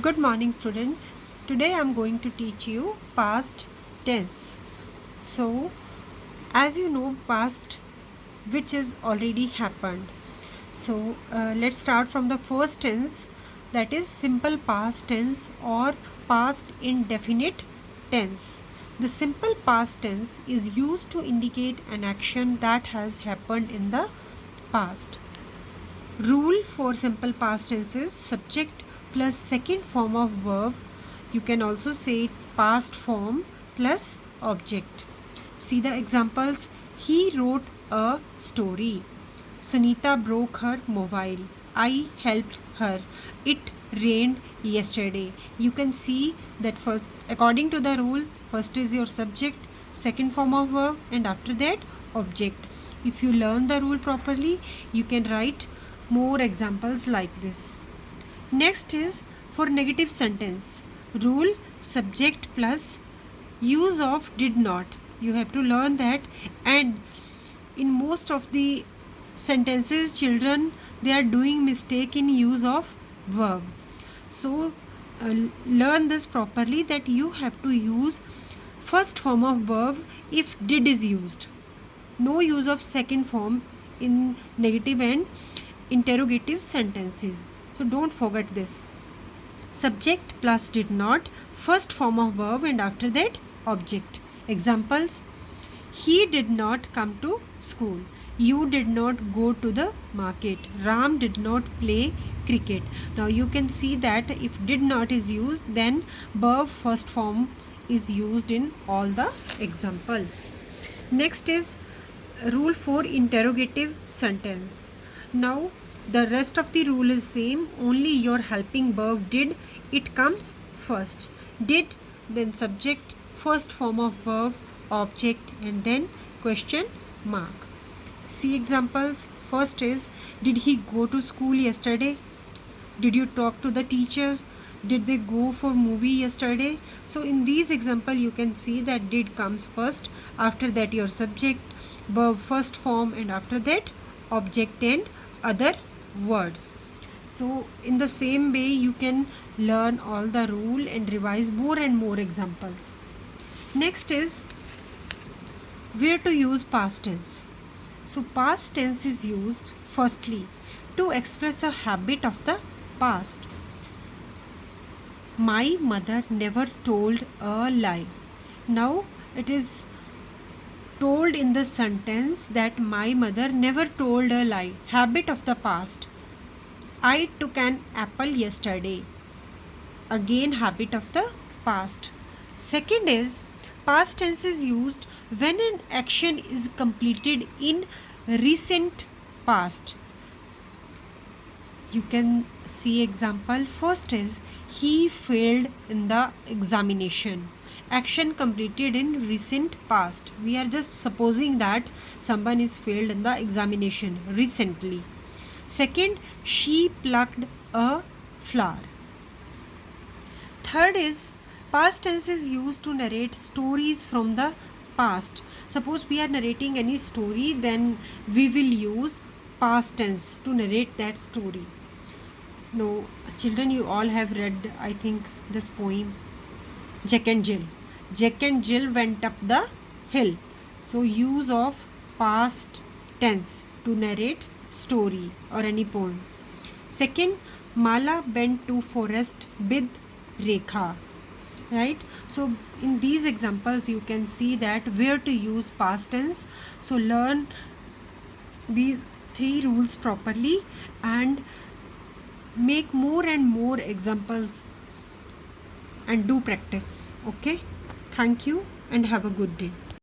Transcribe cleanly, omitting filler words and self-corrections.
Good morning, students. Today I am going to teach you past tense. So, as you know, past which is already happened. So, let's start from the first tense, that is simple past tense or past indefinite tense. The simple past tense is used to indicate an action that has happened in the past. Rule for simple past tense is subject plus second form of verb. You can also say past form plus object. See the examples. He wrote a story. Sunita broke her mobile. I helped her. It rained yesterday. You can see that first, according to the rule, first is your subject, second form of verb, and after that object. If you learn the rule properly, you can write more examples like this. Next is for negative sentence. Rule subject plus use of did not. You have to learn that, and in most of the sentences children, they are doing mistake in use of verb. So learn this properly, that you have to use first form of verb if did is used. No use of second form in negative and interrogative sentences. So don't forget this. Subject plus did not, first form of verb, and after that object. Examples: he did not come to school. You did not go to the market. Ram did not play cricket. Now you can see that if did not is used, then verb first form is used in all the examples. Next is rule for interrogative sentence. Now the rest of the rule is same, only your helping verb did, it comes first. Did, then subject, first form of verb, object, and then question mark. See examples. First is, did he go to school yesterday? Did you talk to the teacher? Did they go for movie yesterday? So in these example you can see that did comes first, after that your subject, verb first form, and after that object and other words. So in the same way you can learn all the rule and revise more and more examples. Next is where to use past tense. So past tense is used firstly to express a habit of the past. My mother never told a lie. Now it is told in the sentence that my mother never told a lie. Habit of the past. I took an apple yesterday. Again, habit of the past. Second is past tense is used when an action is completed in recent past. You can see example. First is he failed in the examination. Action completed in recent past. We are just supposing that someone is failed in the examination recently. Second, she plucked a flower. Third is past tense is used to narrate stories from the past. Suppose we are narrating any story, then we will use past tense to narrate that story. No, children, you all have read, I think, this poem, Jack and Jill. Jack and Jill went up the hill. So use of past tense to narrate story or any poem. Second, Mala went to forest with Rekha. Right? So in these examples you can see that where to use past tense. So learn these three rules properly and make more and more examples and do practice. Okay, thank you and have a good day.